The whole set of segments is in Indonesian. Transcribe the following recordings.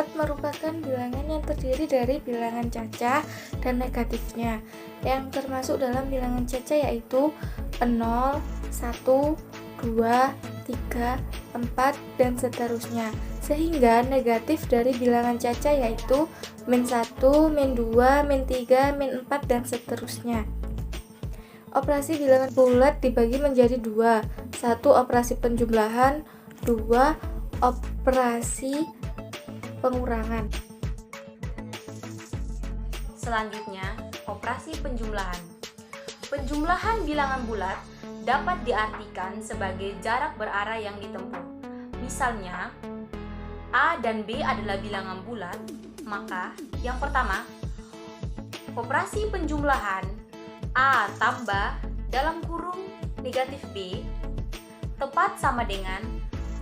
bulat merupakan bilangan yang terdiri dari bilangan cacah dan negatifnya. Yang termasuk dalam bilangan cacah yaitu 0, 1, 2, 3, 4, dan seterusnya. Sehingga negatif dari bilangan cacah yaitu -1, -2, -3, -4, dan seterusnya. Operasi bilangan bulat dibagi menjadi dua. 1. Operasi penjumlahan. 2. Operasi pengurangan. Selanjutnya, operasi penjumlahan. Penjumlahan bilangan bulat dapat diartikan sebagai jarak berarah yang ditempuh. Misalnya, A dan B adalah bilangan bulat, maka yang pertama, operasi penjumlahan A tambah dalam kurung negatif B tepat sama dengan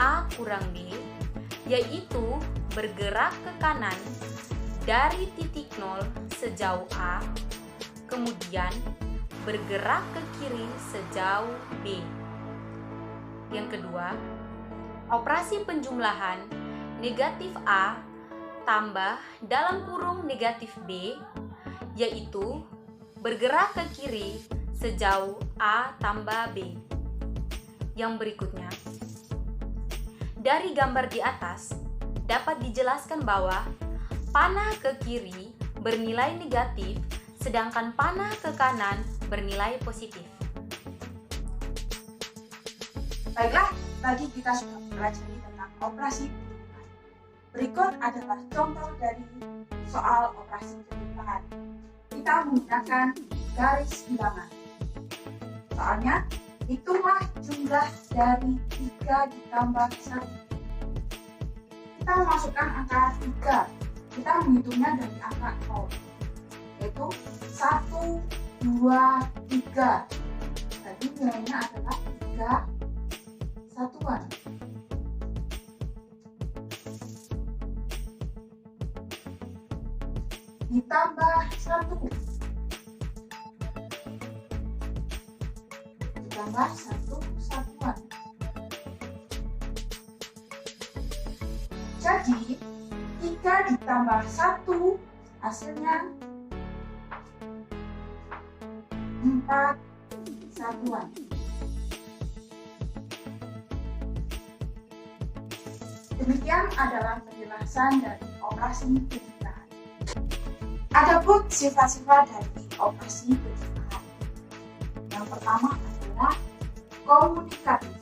A kurang B, yaitu bergerak ke kanan dari titik 0 sejauh A, kemudian bergerak ke kiri sejauh B. Yang kedua, operasi penjumlahan negatif A tambah dalam kurung negatif B, yaitu bergerak ke kiri sejauh A tambah B. Yang berikutnya, dari gambar di atas dapat dijelaskan bahwa panah ke kiri bernilai negatif, sedangkan panah ke kanan bernilai positif. Baiklah, tadi kita sudah mempelajari tentang operasi penjumlahan. Berikut adalah contoh dari soal operasi penjumlahan. Kita menggunakan garis bilangan. Soalnya, hitunglah jumlah dari 3 ditambah 1. Kita memasukkan angka 3. Kita menghitungnya dari angka 0, yaitu 1, 2, 3. Jadi nilainya adalah 3 satuan. Ditambah 1. Ditambah 1 satuan. Jadi 3 ditambah 1 hasilnya 4 satuan. Demikian adalah penjelasan dari operasi penjumlahan. Adapun sifat-sifat dari operasi penjumlahan. Yang pertama adalah komunikatif.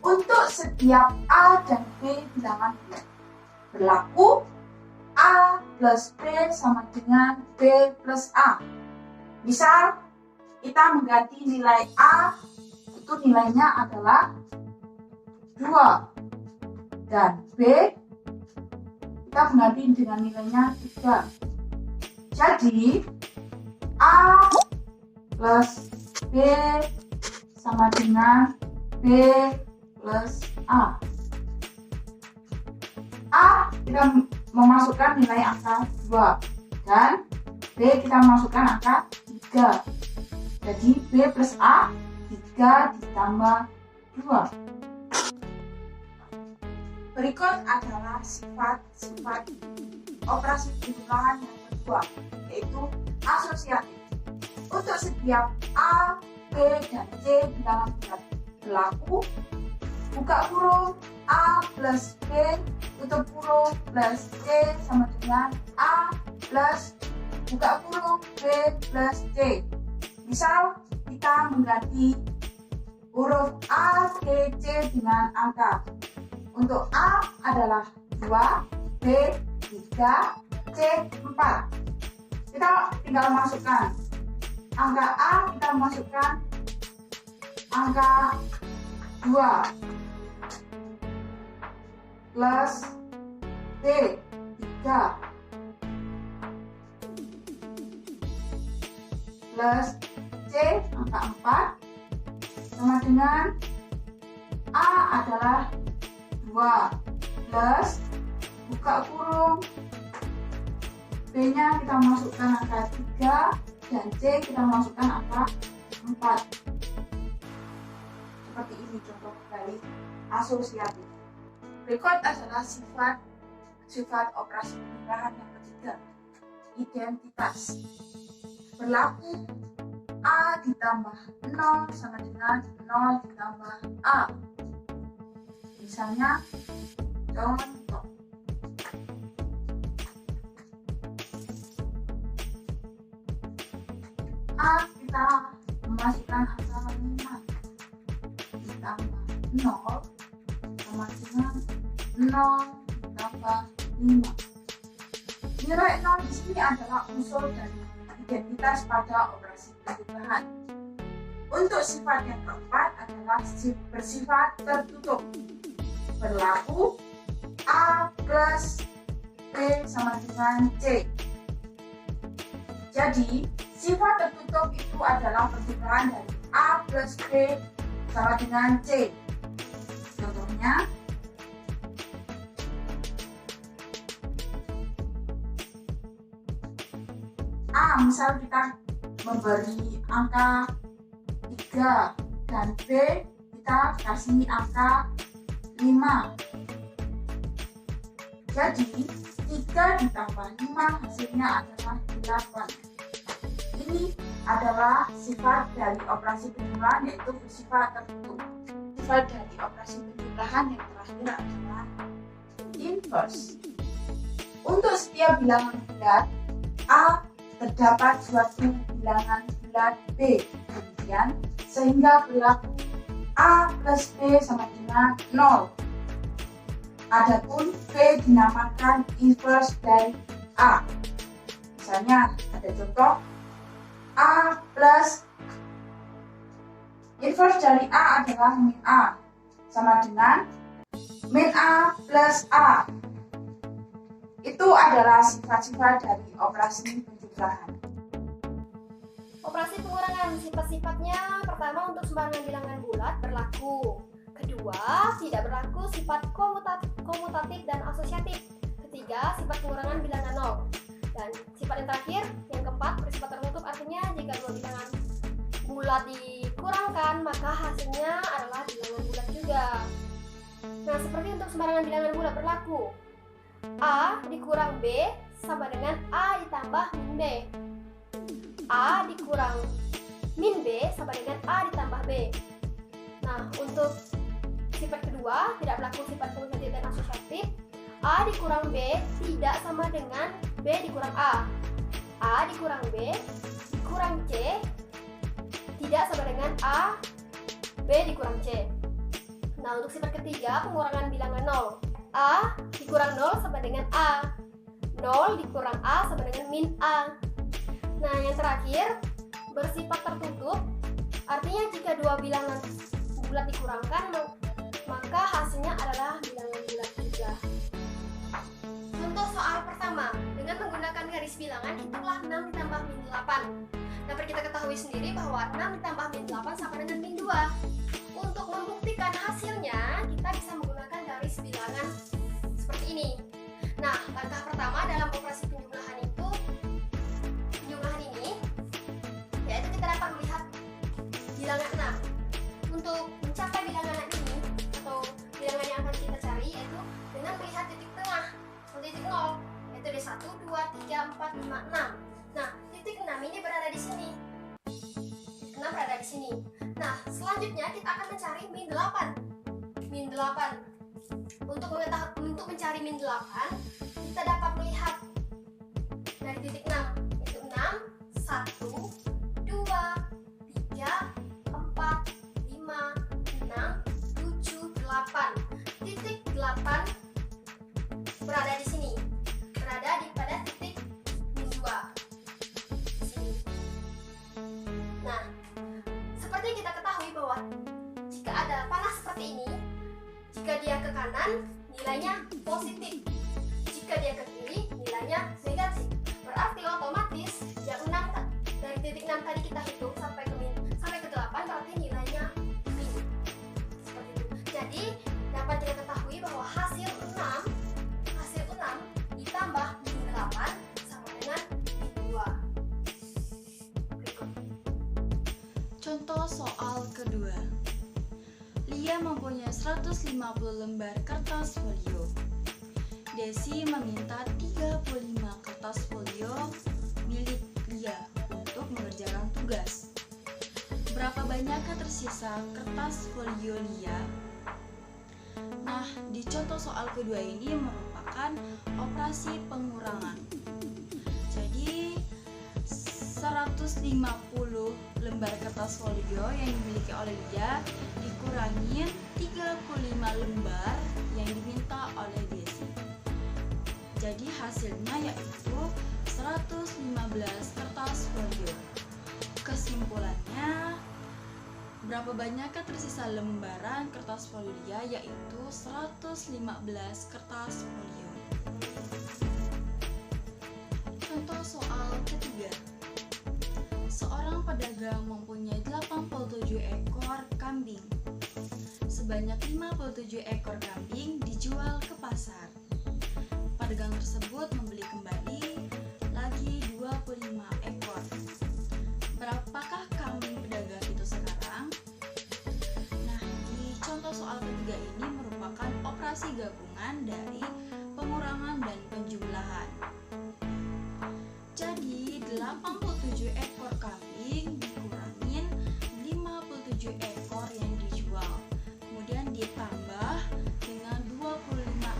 Untuk setiap A dan B bilangan bulat, berlaku A plus B sama dengan B plus A. Misal, kita mengganti nilai A, itu nilainya adalah 2. Dan B, kita mengganti dengan nilainya 3. Jadi, A plus B sama dengan B plus A. A kita memasukkan nilai angka 2 dan B kita masukkan angka 3. Jadi B plus A 3 ditambah 2. Berikut adalah sifat-sifat operasi penjumlahan yang kedua, yaitu asosiatif. Untuk setiap A, B, dan C bilangan bulat, berlaku buka kurung A plus B tutup kurung plus C sama dengan A plus buka kurung B plus C. Misal kita mengganti huruf A, B, C dengan angka. Untuk A adalah 2, B 3, C 4. Kita tinggal masukkan angka A, kita masukkan angka 2 plus B 3 plus C angka 4 sama dengan A adalah 2 plus buka kurung B nya kita masukkan angka 3 dan C kita masukkan angka 4. Seperti ini contoh dari asosiatif. Berikut adalah sifat sifat operasi penjumlahan yang ketiga, identitas. Berlaku A ditambah 0 sama dengan 0 ditambah A. Misalnya, contoh. A kita memasukkan angka 5 ditambah 0 sama dengan 0 ditambah 5. Nilai 0 di sini adalah unsur dari identitas pada operasi penjumlahan. Untuk sifat yang keempat adalah bersifat tertutup. Berlaku A plus B sama dengan C. Jadi, sifat tertutup itu adalah penjumlahan dari A plus B sama dengan C. Contohnya, A, misal kita memberi angka 3 dan B kita kasih angka 5. Jadi 3 ditambah 5 hasilnya adalah 8. Ini adalah sifat dari operasi penjumlahan, yaitu bersifat tertutup. Sifat dari operasi penjumlahan yang terakhir adalah inverse. Untuk setiap bilangan bulat A terdapat suatu bilangan bulat B, kemudian sehingga berlaku A plus B sama dengan 0. Adapun B dinamakan inverse dari A. Misalnya ada contoh A plus inverse dari A adalah min A sama dengan min A plus A. Itu adalah sifat-sifat dari operasi penjumlahan. Operasi pengurangan sifat-sifatnya, pertama untuk sembarangan bilangan bulat berlaku. Kedua, tidak berlaku sifat komutatif dan asosiatif. Ketiga, sifat pengurangan bilangan 0. Dan sifat yang terakhir, yang keempat, bersifat tertutup, artinya jika dua bilangan bulat dikurangkan, maka hasilnya adalah bilangan bulat juga. Nah, seperti untuk sembarangan bilangan bulat berlaku. A dikurang B sama dengan A ditambah min B. A dikurang min B sama dengan A ditambah B. Nah, untuk sifat kedua, tidak berlaku sifat komutatif dan asosiatif. A dikurang B tidak sama dengan B dikurang A. A dikurang B dikurang C tidak sama dengan A B dikurang C. Nah, untuk sifat ketiga, pengurangan bilangan 0. A dikurang 0 sama dengan A. 0 dikurang A sama dengan min A. Nah, yang terakhir, bersifat tertutup, artinya jika dua bilangan bulat dikurangkan, maka hasilnya adalah bilangan bulat juga. Contoh soal pertama, dengan menggunakan garis bilangan, hitunglah 6 ditambah min 8. Dapat kita ketahui sendiri bahwa 6 ditambah min 8 sama dengan min 2. Untuk membuktikan hasilnya, kita bisa menggunakan garis bilangan seperti ini. Nah, langkah pertama dalam operasi penjumlahan ini, yaitu kita dapat melihat bilangan 6. Untuk mencapai bilangan ini, atau bilangan yang akan kita cari, yaitu dengan melihat titik tengah, atau titik 0, yaitu di 1, 2, 3, 4, 5, 6. Nah, titik 6 ini berada di sini. Titik 6 berada di sini. Nah, selanjutnya kita akan mencari min 8. Min 8. Untuk mencari min 8, kita dapat melihat dari titik 6, yaitu 6, 1, 2, 3, 4, 5, 6, 7, 8. Titik 8 berada di sini. Berada pada titik min 2. Di sini. Nah, seperti kita ketahui bahwa jika ada panah seperti ini, jika dia ke kanan, nilainya positif. Jika dia ke kiri, nilainya negatif. Berarti otomatis yang 6 dari titik 6 tadi kita hitung sampai ke 8, berarti nilainya min. Seperti itu. Jadi dapat kita ketahui bahwa hasil 6 ditambah min 8 sama dengan min 2. Berikut. Contoh soal kedua. Lia mempunyai 150 lembar kertas folio. Desi meminta 35 kertas folio milik Lia untuk mengerjakan tugas. Berapa banyakkah tersisa kertas folio Lia? Nah, di contoh soal kedua ini merupakan operasi pengurangan. Jadi 150 lembar kertas folio yang dimiliki oleh Lia dikurangin 35 lembar yang diminta oleh Desi. Jadi hasilnya yaitu 115 kertas folio. Kesimpulannya, berapa banyakkah tersisa lembaran kertas folio Lia, yaitu 115 kertas folio. Contoh soal ketiga. Seorang pedagang mempunyai 87 ekor kambing. Sebanyak 57 ekor kambing dijual ke pasar. Pedagang tersebut membeli kembali lagi 25 ekor. Berapakah kambing pedagang itu sekarang? Nah, di contoh soal ketiga ini merupakan operasi gabungan dari pengurangan dan penjumlahan. Jadi, 87 ekor kambing dikurangin 57 ekor yang dijual. Kemudian ditambah dengan 25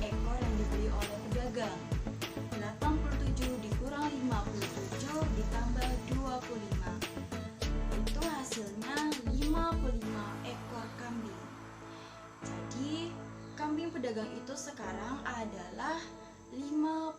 ekor yang dibeli oleh pedagang. 87 dikurang 57 ditambah 25. Itu hasilnya 55 ekor kambing. Jadi, kambing pedagang itu sekarang adalah 55